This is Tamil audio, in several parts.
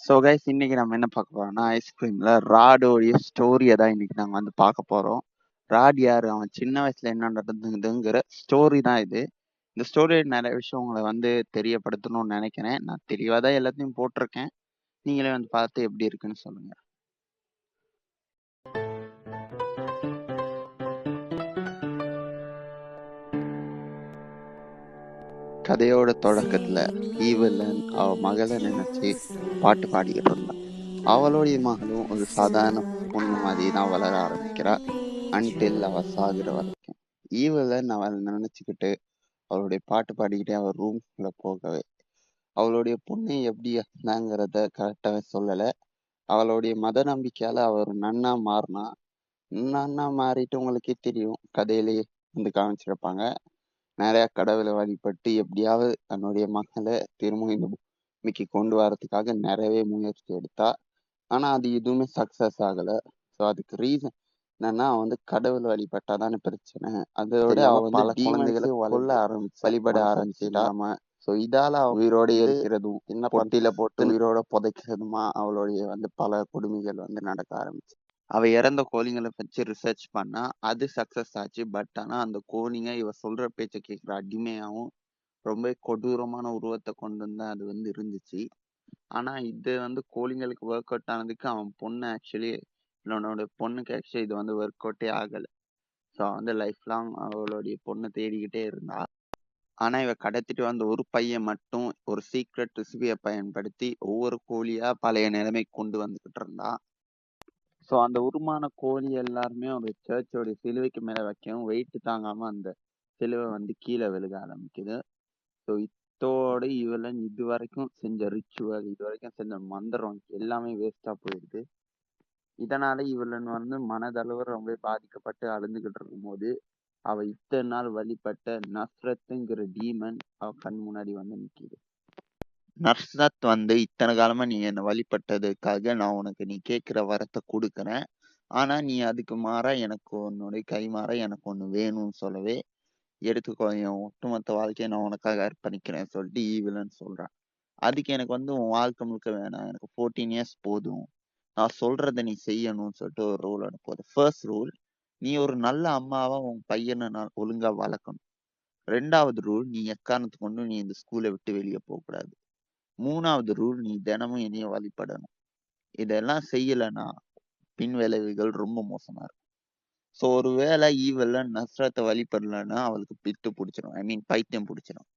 ஸோ கைஸ் இன்னைக்கு நம்ம என்ன பார்க்க போறோம்னா ஐஸ்கிரீம்ல ராடோடைய ஸ்டோரியை தான் இன்னைக்கு நாங்கள் வந்து பார்க்க போறோம். ராட் யாரு, அவன் சின்ன வயசுல என்ன நடந்ததுங்கிற ஸ்டோரி தான் இது. இந்த ஸ்டோரி நிறைய விஷயம் உங்களை வந்து தெரியப்படுத்தணும்னு நினைக்கிறேன். நான் தெளிவாக தான் எல்லாத்தையும் போட்டிருக்கேன். நீங்களே வந்து பார்த்து எப்படி இருக்குன்னு சொல்லுங்க. கதையோட தொடக்கத்துல ஈவலன் அவ மகளை நினைச்சு பாட்டு பாடிக்கிட்டு இருந்தான். அவளுடைய மகளும் ஒரு சாதாரண பொண்ணு மாதிரி தான் வளர ஆரம்பிக்கிறா. அன்டில் அவ சாகுற வரைக்கும் ஈவலன் அவளை நினைச்சுக்கிட்டு அவளுடைய பாட்டு பாடிக்கிட்டே அவள் ரூம்குள்ள போகவே அவளுடைய பொண்ணு எப்படி இருந்தாங்கிறத கரெக்டாக சொல்லலை. அவளுடைய மத நம்பிக்கையால அவர் நன்னா மாறினா. நன்னா மாறிட்டு உங்களுக்கே தெரியும், கதையிலேயே வந்து காமிச்சிருப்பாங்க. நிறைய கடவுளை வழிபட்டு எப்படியாவது தன்னுடைய மகளை திரும்ப இந்த பூமிக்கு கொண்டு வரதுக்காக நிறையவே முயற்சி எடுத்தா. ஆனா அது எதுவுமே சக்சஸ் ஆகல. ஸோ அதுக்கு ரீசன் என்னன்னா, அவன் வந்து கடவுள் வழிபட்டாதானே பிரச்சனை. அதோட அவ வந்து பல குழந்தைகளை கொல்ல ஆரம்பிச்சு வழிபட ஆரம்பிச்சிட்டா. ஸோ இதால அவ உயிரோட இருக்கிறதும் என்ன பொட்டியில போட்டு உயிரோட புதைக்கிறதுமா அவளுடைய வந்து பல கொடுமைகள் வந்து நடக்க ஆரம்பிச்சு. அவ இறந்த கோழிங்களை வச்சு ரிசர்ச் பண்ணா, அது சக்சஸ் ஆச்சு. பட் ஆனா அந்த கோழிங்க இவ சொல்ற பேச்சை கேட்கிற அடிமையாவும் ரொம்ப கொடூரமான உருவத்தை கொண்டு வந்து அது வந்து இருந்துச்சு. ஆனா இது வந்து கோழிங்களுக்கு ஒர்க் அவுட் ஆனதுக்கு அவன் பொண்ணு ஆக்சுவலி என்னோட பொண்ணுக்கு ஆக்சுவலி இது வந்து ஒர்க் அவுட்டே ஆகலை. ஸோ வந்து லைஃப் லாங் அவளுடைய பொண்ணை தேடிக்கிட்டே இருந்தா. ஆனா இவ கடத்திட்டு வந்த ஒரு பையன் மட்டும் ஒரு சீக்ரெட் ரெசிபியை பயன்படுத்தி ஒவ்வொரு கோழியா பழைய நிலைமைக்கு கொண்டு வந்துகிட்டு இருந்தான். ஸோ அந்த உருமான கோழி எல்லாருமே ஒரு சர்ச்சோடைய சிலுவைக்கு மேல வைக்கவும் வெயிட் தாங்காம அந்த சிலுவை வந்து கீழே விழுக ஆரம்பிக்குது. ஸோ இத்தோட இவளன் இது வரைக்கும் செஞ்ச ரிச்சுவல், இது வரைக்கும் செஞ்ச மந்திரம் எல்லாமே வேஸ்டா போயிடுது. இதனால இவளன் வந்து மனதளவு ரொம்ப பாதிக்கப்பட்டு அழுந்துகிட்டு இருக்கும்போது அவ இத்தனை நாள் வழிபட்ட நஸ்ரத்துங்கிற டீமன் அவ கண் முன்னாடி வந்து நிக்குது. நஸ்ரத் வந்து, இத்தனை காலமா நீ என்னை வழிபட்டதுக்காக நான் உனக்கு நீ கேட்கிற வரத்தை கொடுக்குறேன். ஆனா நீ அதுக்கு மாறா எனக்கு உன்னுடைய கை மாறா எனக்கு ஒண்ணு வேணும்னு சொல்லவே, எடுத்துக்கோ என் ஒட்டுமொத்த வாழ்க்கையை நான் உனக்காக அர்ப்பணிக்கிறேன் சொல்லிட்டு ஈவிலன்னு சொல்றான். அதுக்கு எனக்கு வந்து உன் வாழ்க்கை முழுக்க வேணாம், எனக்கு 14 இயர்ஸ் போதும், நான் சொல்றதை நீ செய்யணும்னு சொல்லிட்டு ஒரு ரூல் அனுப்புவது. ஃபர்ஸ்ட் ரூல், நீ ஒரு நல்ல அம்மாவா உன் பையனை நான் ஒழுங்கா வளர்க்கணும். 2வது ரூல், நீ எக்காரணத்தை கொண்டு நீ இந்த ஸ்கூலை விட்டு வெளியே போகக்கூடாது. 3வது ரூல், நீ தினமும் என்னைய வழிபடணும். இதெல்லாம் செய்யலைன்னா பின் விளைவுகள் ரொம்ப மோசமா இருக்கும். ஸோ ஒருவேளை ஈவல்ல நஸ்ரத்தை வழிபடலைன்னா அவளுக்கு பித்து பிடிச்சிடும், ஐ மீன் பைத்தியம் பிடிச்சிடும்.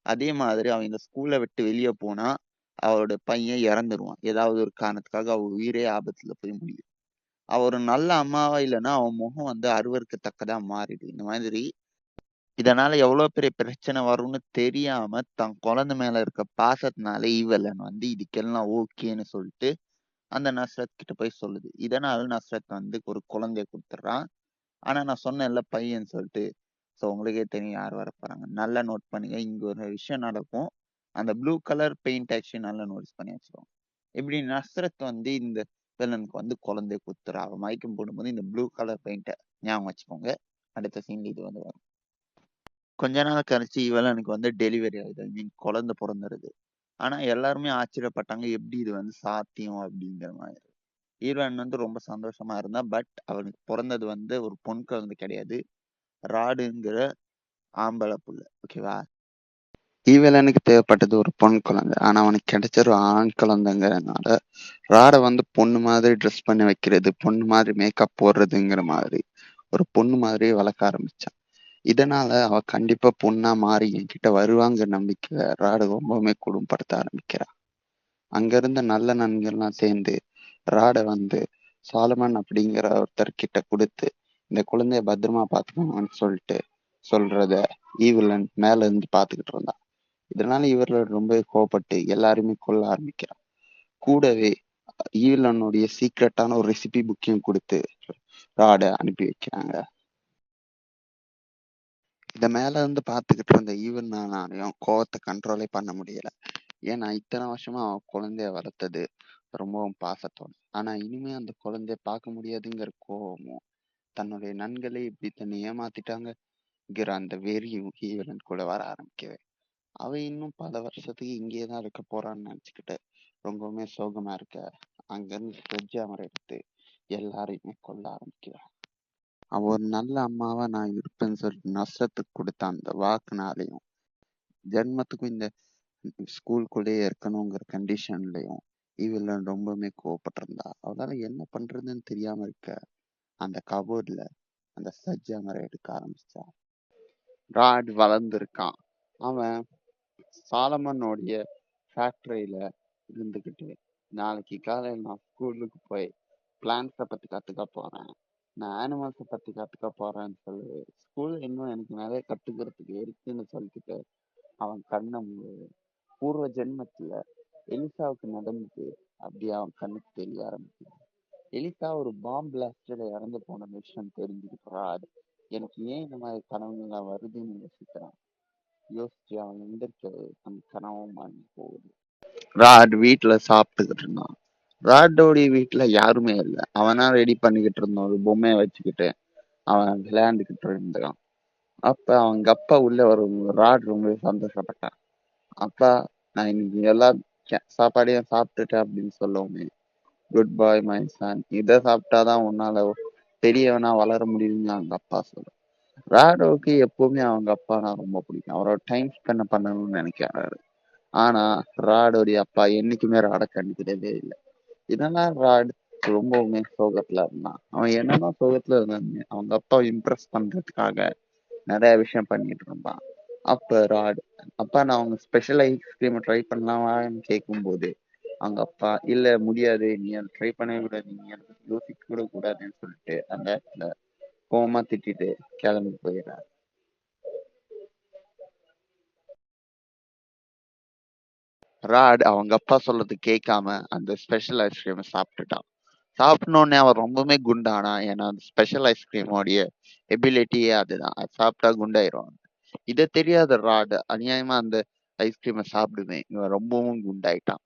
அதே மாதிரி அவன் இந்த ஸ்கூலை விட்டு வெளியே போனா அவளோட பையன் இறந்துருவான். ஏதாவது ஒரு காரணத்துக்காக அவ உயிரே ஆபத்துல போய் முடியும். அவ ஒரு நல்ல அம்மாவா இல்லைன்னா அவன் முகம் வந்து அருவருக்கத்தக்கதா மாறிடும். இந்த மாதிரி இதனால எவ்வளவு பெரிய பிரச்சனை வரும்னு தெரியாம தன் குழந்தை மேல இருக்க பாசத்தினால ஈவலன் வந்து இதுக்கெல்லாம் ஓகேன்னு சொல்லிட்டு அந்த நஸ்ரத் கிட்ட போய் சொல்லுது. இதனால நஸ்ரத் வந்து ஒரு குழந்தைய கொடுத்துட்றான். ஆனா நான் சொன்னேன்ல பையன் சொல்லிட்டு, ஸோ உங்களுக்கே தெரியும் யார் வர போறாங்க. நல்லா நோட் பண்ணுங்க, இங்க ஒரு விஷயம் நடக்கும். அந்த ப்ளூ கலர் பெயிண்ட் ஆக்சுவலி நல்லா நோட்டீஸ் பண்ணி வச்சுக்கோங்க. இப்படி நஸ்ரத் வந்து இந்த வில்லனுக்கு வந்து குழந்தைய குத்துறா. அவன் மயக்கம் போடும்போது இந்த ப்ளூ கலர் பெயிண்ட்டை ஞாபகம் வச்சுக்கோங்க. அடுத்த சீன்ல இது வந்து வரும். கொஞ்ச நாள் கழிச்சு இவளனுக்கு வந்து டெலிவரி ஆகுது, ஐ மீன் குழந்தை பிறந்துருது. ஆனா எல்லாருமே ஆச்சரியப்பட்டாங்க, எப்படி இது வந்து சாத்தியம் அப்படிங்கிற மாதிரி. ஈவன் வந்து ரொம்ப சந்தோஷமா இருந்தா. பட் அவனுக்கு பிறந்தது வந்து ஒரு பொன் குழந்தை கிடையாது, ராடுங்கிற ஆம்பளை புள்ள. ஓகேவா? ஈவலனுக்கு தேவைப்பட்டது ஒரு பொன் குழந்தை. ஆனா அவனுக்கு கிடைச்ச ஒரு ஆண் குழந்தைங்கிறதுனால ராடை வந்து பொண்ணு மாதிரி ட்ரெஸ் பண்ணி வைக்கிறது, பொண்ணு மாதிரி மேக்கப் போடுறதுங்கிற மாதிரி ஒரு பொண்ணு மாதிரியே வளர்க்க ஆரம்பிச்சான். இதனால அவ கண்டிப்பா பொண்ணா மாறி என்கிட்ட வருவாங்க நம்பிக்கை ராடு ரொம்பவுமே குடும்பப்படுத்த ஆரம்பிக்கிறா. அங்க இருந்த நல்ல நண்பர்கள்லாம் சேர்ந்து ராடை வந்து சாலமன் அப்படிங்கிற ஒருத்தர் கிட்ட கொடுத்து இந்த குழந்தைய பத்திரமா பாத்துக்கணும்னு சொல்லிட்டு சொல்றத ஈவிலன் மேல இருந்து பாத்துக்கிட்டு இருந்தான். இதனால இவர்கள் ரொம்ப கோவப்பட்டு எல்லாருமே கொல்ல ஆரம்பிக்கிறான். கூடவே ஈவிலனுடைய சீக்ரெட்டான ஒரு ரெசிபி புக்கையும் கொடுத்து ராடை அனுப்பி வைக்கிறாங்க. இத மேல இருந்து பாத்துக்கிட்டு இருந்த ஈவனாலையும் கோவத்தை கண்ட்ரோலே பண்ண முடியல. ஏன்னா இத்தனை வருஷமா அவன் குழந்தைய வளர்த்தது ரொம்பவும் பாசத்தோட. ஆனா இனிமே அந்த குழந்தைய பார்க்க முடியாதுங்கிற கோவமும், தன்னுடைய நண்பர்களே இப்படி தன்னை ஏமாத்திட்டாங்கங்கிற அந்த வெறியும் ஈவலன் கூட வர ஆரம்பிக்கவே அவன் இன்னும் பல வருஷத்துக்கு இங்கேயேதான் இருக்க போறான்னு நினைச்சுக்கிட்டு ரொம்பவுமே சோகமா இருக்க அங்கிருந்து ஸ்லெட்ஜ் ஹேமர் எடுத்து எல்லாரையுமே கொல்ல ஆரம்பிக்கிறான். அவன் ஒரு நல்ல அம்மாவா நான் இருப்பேன்னு சொல்லிட்டு நஷ்டத்துக்கு கொடுத்த அந்த வாக்குனாலையும் ஜென்மத்துக்கும் இந்த ஸ்கூலுக்குள்ளேயே இருக்கணுங்கிற கண்டிஷன்லயும் ஈவில்லன் ரொம்பவுமே கோவப்பட்டிருந்தா. அவளால என்ன பண்றதுன்னு தெரியாம இருக்க அந்த கபோர்ட்ல அந்த ஸ்லெட்ஜ் ஹேமரை எடுக்க ஆரம்பிச்சா. ராட் வளர்ந்துருக்கான். அவன் சாலமனோடைய ஃபேக்டரியில இருந்துகிட்டு நாளைக்கு காலையில் நான் ஸ்கூலுக்கு போய் பிளான்ஸை பத்தி கத்துக்க போறேன், நான் அனிமல்ஸை பத்தி கத்துக்க போறேன்னு சொல்லி ஸ்கூல் இன்னும் எனக்கு நிறைய கத்துக்கிறதுக்கு இருக்குன்னு சொல்லிட்டு அவன் கண்ணை பூர்வ ஜென்மத்துல எலிசாவுக்கு நடந்து அப்படியே அவன் கண்ணுக்கு தெரிய ஆரம்பிச்சான். எலிசா ஒரு பாம்பு பிளாஸ்டர்ல இறந்து போன விஷயம் தெரிஞ்சுக்கிட்டு ராட் எனக்கு ஏன் இந்த மாதிரி கனவுலாம் வருதுன்னு யோசிச்சு அவன் எந்திரிச்சது அந்த கனவும் மாறி போகுது. ராட் வீட்டுல சாப்பிட்டுக்கிட்டு இருந்தான். ராட்டோடைய வீட்டுல யாருமே இல்லை. அவனா ரெடி பண்ணிக்கிட்டு இருந்தான் ஒரு பொம்மையை வச்சுக்கிட்டு அவன் விளையாண்டுக்கிட்டு இருந்தான். அப்ப அவங்க அப்பா உள்ள வரும். ராட் ரொம்ப சந்தோஷப்பட்டான். அப்பா நான் இன்னைக்கு எல்லா சாப்பாடையும் சாப்பிட்டுட்டேன் அப்படின்னு சொல்லவுமே குட் பாய் மை சன், இதை சாப்பிட்டாதான் உன்னால பெரியவனா வளர முடியும்னு அவங்க அப்பா சொல்ல. ராடோவுக்கு எப்பவுமே அவங்க அப்பானா ரொம்ப பிடிக்கும். அவரோட டைம் ஸ்பெண்ட் பண்ணணும்னு நினைக்கிறாரு. ஆனா ராடோடைய அப்பா என்னைக்குமே ராட கண்டுக்கிறதே இல்லை. இதெல்லாம் ராட் ரொம்பவுமே சோகத்துல இருந்தான். அவன் என்னன்னா சோகத்துல இருந்தான் அவங்க அப்பா இம்ப்ரெஸ் பண்றதுக்காக நிறைய விஷயம் பண்ணிட்டு இருந்தான். அப்ப ராட் அப்பா நான் அவங்க ஸ்பெஷல் ஐஸ்கிரீம் ட்ரை பண்ணலாமான்னு கேட்கும் போது அவங்க அப்பா இல்ல முடியாது, நீ அதை ட்ரை பண்ணவே கூடாது, நீ அதை யோசிக்க கூட கூடாதுன்னு சொல்லிட்டு அந்த இடத்துல கோவமா திட்டிட்டு கிளம்பி போயிடுறாரு. ராட் அவங்க அப்பா சொல்றது கேட்காம அந்த ஸ்பெஷல் ஐஸ்கிரீம் சாப்பிட்டுட்டான். சாப்பிடணுன்னே அவன் ரொம்பவுமே குண்டானா. ஏன்னா அந்த ஸ்பெஷல் ஐஸ்கிரீமோடைய எபிலிட்டியே அதுதான், அது சாப்பிட்டா குண்டாயிரும். இதை தெரியாத ராட் அநியாயமா அந்த ஐஸ்கிரீமை சாப்பிடுவேன், இவன் ரொம்பவும் குண்டாயிட்டான்.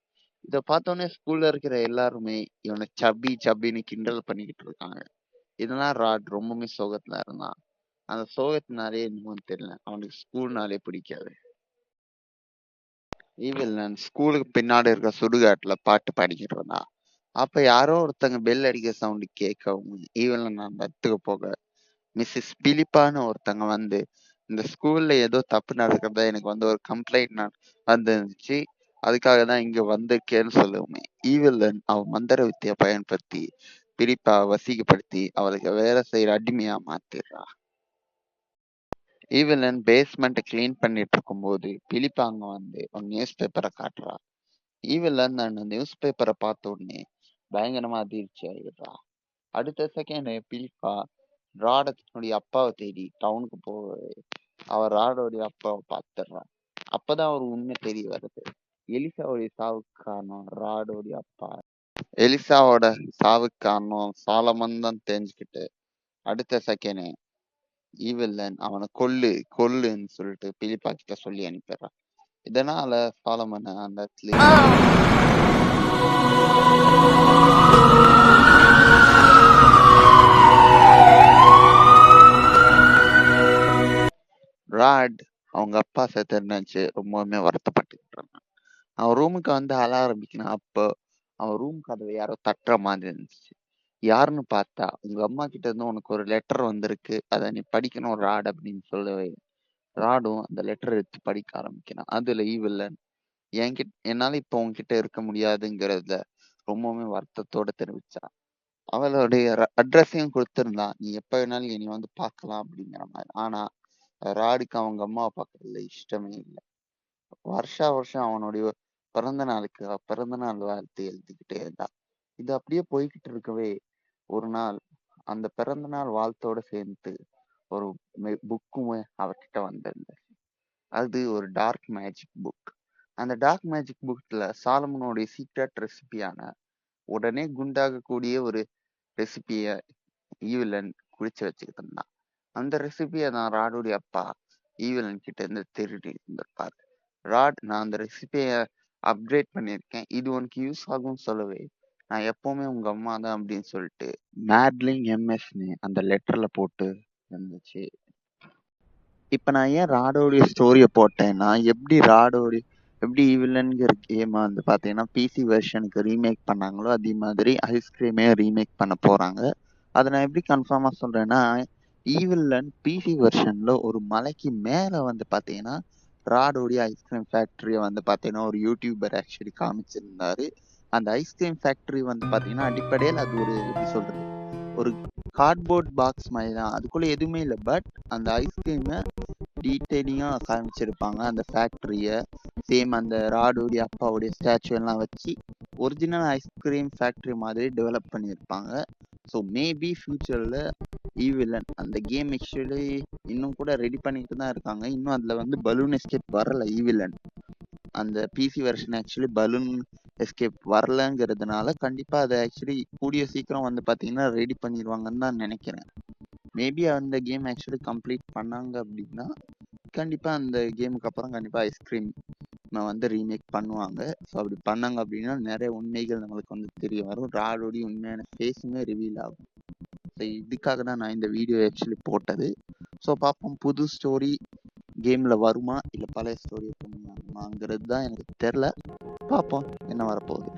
இதை பார்த்தோன்னே ஸ்கூல்ல இருக்கிற எல்லாருமே இவனை சப்பி சப்பின்னு கிண்டல் பண்ணிக்கிட்டு இருக்காங்க. இதெல்லாம் ராட் ரொம்பவுமே சோகத்துல இருந்தான். அந்த சோகத்தினாலே என்னமோ தெரியல அவனுக்கு ஸ்கூல்னாலே பிடிக்காது. ஈவில்லன் ஸ்கூலுக்கு பின்னாடி இருக்க சுடுகாட்டுல பாட்டு பாடிக்கிட்டு இருந்தான். அப்ப யாரோ ஒருத்தங்க பெல் அடிக்க சவுண்டு கேட்கவும் ஈவில்லன் அந்த இடத்துக்கு போக மிஸ்ஸஸ் பிலிப்பான்னு ஒருத்தங்க வந்து இந்த ஸ்கூல்ல ஏதோ தப்பு நடக்கிறதா எனக்கு வந்து ஒரு கம்ப்ளைண்ட் வந்துருந்துச்சு, அதுக்காக தான் இங்க வந்திருக்கேன்னு சொல்லுவோமே. ஈவில்லன் அவன் மந்திர வித்தியை பயன்படுத்தி பிலிப்பா வசீகப்படுத்தி அவளுக்கு வேலை செய்யற அடிமையா மாத்திடுறா. ஈவில்லன் பேஸ்மெண்ட் கிளீன் பண்ணிட்டு இருக்கும் போது பிலிப்பா அங்க வந்து ஒரு நியூஸ் பேப்பரை காட்டுறா. ஈவில்லன் அந்த நியூஸ் பேப்பரை பார்த்த உடனே பயங்கரமா அதிர்ச்சி ஆயிடுறா. அடுத்த செகண்ட் பிலிப்பா ராடனுடைய அப்பாவை தேடி டவுனுக்கு போக அவர் ராடோடைய அப்பாவை பார்த்துடுறான். அப்பதான் அவர் உண்மை தெரிய வருது. எலிசாவுடைய சாவுக்கு காரணம் ராடோடைய அப்பா. எலிசாவோட சாவுக்கு காரணம் சாலமன் தான் தெரிஞ்சுக்கிட்டு அடுத்த செகண்ட் ஈவில்லன் அவனை கொல்லுன்னு சொல்லிட்டு பிலிப்பா கிட்ட சொல்லி அனுப்பிடுறான். இதனால சாலமன் அந்த இடத்துல ராட் அவங்க அப்பா செத்து நினைச்சு ரொம்பவுமே வருத்தப்பட்டுக்கிட்டு இருந்தான். அவன் ரூமுக்கு வந்து அழ ஆரம்பிக்கணும். அப்போ அவன் ரூம் கதவை யாரோ தட்டுற மாதிரி இருந்துச்சு. யாருன்னு பார்த்தா உங்க அம்மா கிட்ட இருந்து உனக்கு ஒரு லெட்டர் வந்திருக்கு, அதை நீ படிக்கணும் ராட் அப்படின்னு சொல்லவே ராடும் அந்த லெட்டர் எடுத்து படிக்க ஆரம்பிக்கிறான். அதுல ஈவில்லன் என்னால இப்ப உன்கிட்ட இருக்க முடியாதுங்கிறத ரொம்பவுமே வருத்தத்தோட தெரிவிச்சா. அவளுடைய அட்ரஸையும் கொடுத்திருந்தான், நீ எப்ப வேணாலும் இனி வந்து பார்க்கலாம் அப்படிங்கிற மாதிரி. ஆனா ராடுக்கு அவங்க அம்மாவை பார்க்கறதுல இஷ்டமே இல்லை. வருஷம் அவனுடைய பிறந்த நாள் வாழ்த்து எழுதிக்கிட்டே இருந்தான். இது அப்படியே போய்கிட்டு இருக்கவே ஒரு நாள் அந்த பிறந்த நாள் வாழ்த்தோட சேர்ந்து ஒரு புக்கும் அவர்கிட்ட வந்திருந்தது. அது ஒரு டார்க் மேஜிக் புக். அந்த டார்க் மேஜிக் புக்ல சாலமனுடைய சீக்ரெட் ரெசிபியான உடனே குண்டாகக்கூடிய ஒரு ரெசிபிய ஈவிலன் குடிச்சு வச்சுக்கிட்டு இருந்தான். அந்த ரெசிபியை நான் ராடுடைய அப்பா ஈவிலன் கிட்ட இருந்து திருடி இருந்திருப்பாரு. ராட் நான் அந்த ரெசிபியை அப்கிரேட் பண்ணியிருக்கேன், இது உனக்கு யூஸ் ஆகும்னு சொல்லவே நான் எப்பவுமே உங்க அம்மா தான் அப்படின்னு சொல்லிட்டு மேட்லிங் எம்எஸ்ன்னு அந்த லெட்டர்ல போட்டு இருந்துச்சு. இப்ப நான் ஏன் ராடோடைய ஸ்டோரிய போட்டேன்னா எப்படி ராடோடைய எப்படி ஈவிலன்ங்கிற கேம் வந்து பார்த்தீங்கன்னா பிசி வெர்ஷனுக்கு ரீமேக் பண்ணாங்களோ அதே மாதிரி ஐஸ்கிரீமே ரீமேக் பண்ண போறாங்க. அதை நான் எப்படி கன்ஃபார்மா சொல்றேன்னா, ஈவிலன் பிசி வெர்ஷன்ல ஒரு மலைக்கு மேல வந்து பார்த்தீங்கன்னா ராடோடைய ஐஸ்கிரீம் ஃபேக்டரியை வந்து பார்த்தீங்கன்னா ஒரு யூடியூபர் ஆக்சுவலி காமிச்சிருந்தாரு. அந்த ஐஸ்கிரீம் ஃபேக்டரி வந்து பார்த்தீங்கன்னா அடிப்படையில் அது ஒரு எப்படி சொல்றது, ஒரு கார்ட்போர்ட் பாக்ஸ் மாதிரி தான். அதுக்குள்ள எதுவுமே இல்லை. பட் அந்த ஐஸ்கிரீமை டீட்டெயிலிங்காக காமிச்சிருப்பாங்க. அந்த ஃபேக்டரியை சேம் அந்த ராடோடைய அப்பாவுடைய ஸ்டாச்சு எல்லாம் வச்சு ஒரிஜினல் ஐஸ்கிரீம் ஃபேக்டரி மாதிரி டெவலப் பண்ணியிருப்பாங்க. ஸோ மேபி ஃபியூச்சரில் ஈவிலன் அந்த கேம் ஆக்சுவலி இன்னும் கூட ரெடி பண்ணிட்டு தான் இருக்காங்க. இன்னும் அதில் வந்து பலூன் எஸ்கேப் வரல. ஈவிலன் அந்த PC version actually balloon escape வரலங்கிறதுனால கண்டிப்பாக அதை ஆக்சுவலி கூடிய சீக்கிரம் வந்து பார்த்தீங்கன்னா ரெடி பண்ணிடுவாங்கன்னு தான் நினைக்கிறேன். மேபி அந்த கேம் ஆக்சுவலி கம்ப்ளீட் பண்ணாங்க அப்படின்னா கண்டிப்பாக அந்த கேமுக்கு அப்புறம் கண்டிப்பாக ஐஸ்கிரீம் வந்து ரீமேக் பண்ணுவாங்க. ஸோ அப்படி பண்ணாங்க அப்படின்னா நிறைய உண்மைகள் நம்மளுக்கு வந்து தெரிய வரும். ராடோடைய உண்மையான ஃபேஸுமே ரிவீல் ஆகும். ஸோ இதுக்காக தான் நான் இந்த வீடியோ ஆக்சுவலி போட்டது. ஸோ பார்ப்போம் புது ஸ்டோரி கேமில் வருமா இல்லை பழைய ஸ்டோரி பண்ணுவாங்கிறது தான் எனக்கு தெரில. பார்ப்போம் என்ன வரப்போகுது.